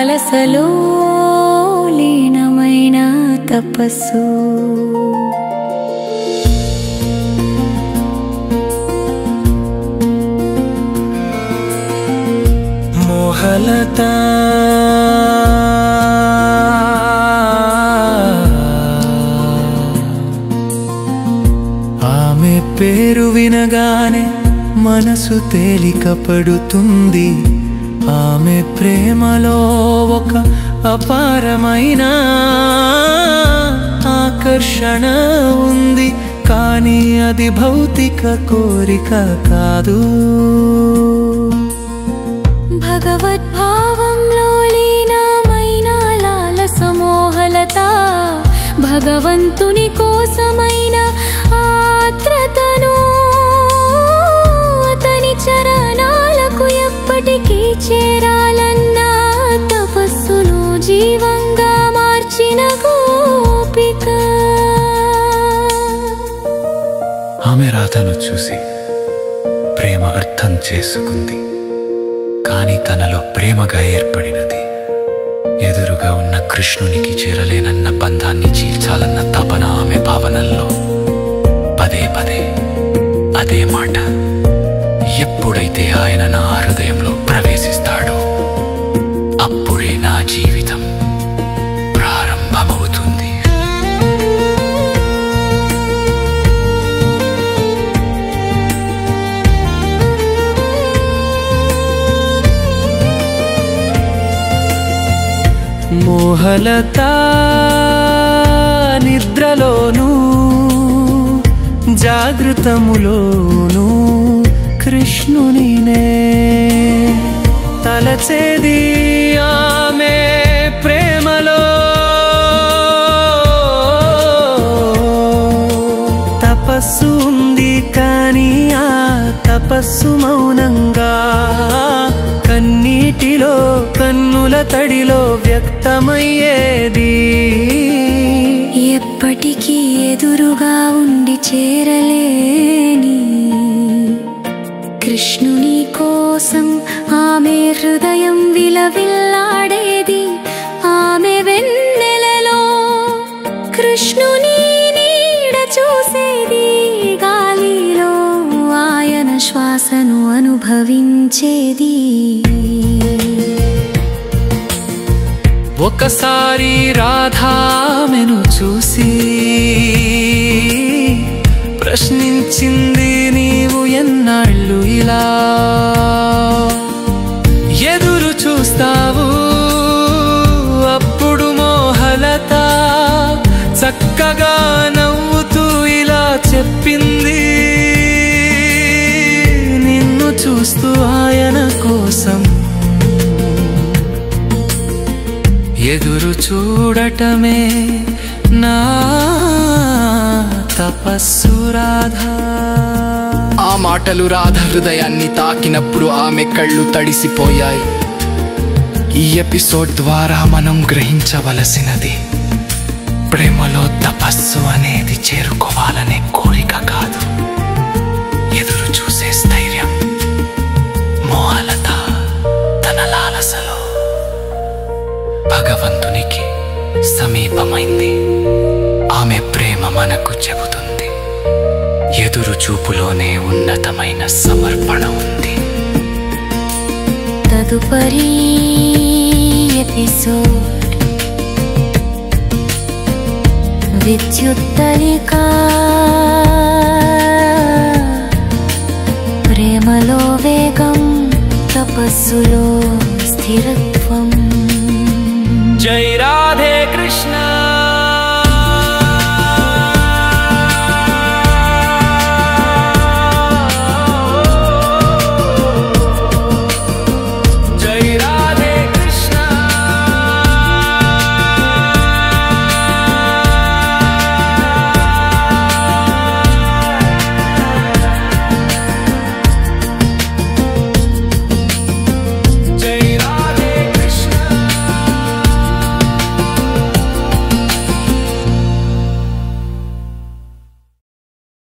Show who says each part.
Speaker 1: లాలసలో లీనమైన తపస్సు.
Speaker 2: మోహలత ఆమె పేరు వినగానే మనసు తేలిక పడుతుంది. ఆమె ప్రేమలో ఒక అపారమైన ఆకర్షణ ఉంది, కానీ అది భౌతిక కోరిక కాదు.
Speaker 1: భగవద్భావంలో లీనమైన లాలస మోహలత, భగవంతుని కోసమైన ఆత్రతను, అతని చరణాలకు ఎప్పటికీ చేరాలన్న తపస్సును జీవంగా మార్చిన గోపిక.
Speaker 2: ఆమె రాధను చూసి ప్రేమ అర్థం చేసుకుంది, కానీ తనలో ప్రేమగా ఏర్పడినది ఎదురుగా ఉన్న కృష్ణునికి చేరలేనన్న బంధాన్ని చీల్చాలన్న తపన ఆమె భావనల్లో పదే పదే అదే మాట. ఎప్పుడైతే ఆయన నా హృదయంలో ప్రవేశిస్తాడో అప్పుడే నా జీవితం ప్రారంభమవుతుంది. మోహలత నిద్రలోనూ జాగృతములోనూ కృష్ణునినే తలచేది. ఆమె ప్రేమలో తపస్సు ఉంది, కానీ ఆ తపస్సు మౌనంగా కన్నీటిలో కన్నుల తడిలో వ్యక్తమయ్యేది.
Speaker 1: ఎప్పటికీ ఎదురుగా ఉండి చేరలేని కృష్ణుని కోసం ఆమె హృదయం విలవిల్లాడేది. ఆమె వెన్నెలలో కృష్ణుని నీడ చూసేది, గాలిలో ఆయన శ్వాసను అనుభవించేది.
Speaker 2: ఒకసారి రాధామెను చూసి ప్రశ్నించింది, నీవు ఎన్నాళ్ళు ఇలా ఎదురు చూస్తావు? అప్పుడు మోహలత చక్కగా నవ్వుతూ ఇలా చెప్పింది, నిన్ను చూస్తూ ఆయన కోసం ఎదురు చూడటమే నా తపస్సు రాధా.
Speaker 3: ఆ మాటలు రాధ హృదయాన్ని తాకినప్పుడు ఆమె కళ్ళు తడిసిపోయాయి. ఈ ఎపిసోడ్ ద్వారా మనం గ్రహించవలసినది, ప్రేమలో తపస్సు అనేది చేరుకోవాలనే కోరిక కాదు, ఎదురు చూసే స్థైర్యం. మోహలత తన లాలసలో భగవంతునికి సమీపమైంది. ఆమె ప్రేమ మనకు చెబుతుంది, ఎదురు చూపులోనే ఉన్నతమైన సమర్పణ ఉంది.
Speaker 1: తదుపరి ఎపిసోడ్ విద్యుత్తరికా, ప్రేమలో వేగం, తపస్సులో స్థిరత్వం.
Speaker 2: జై రా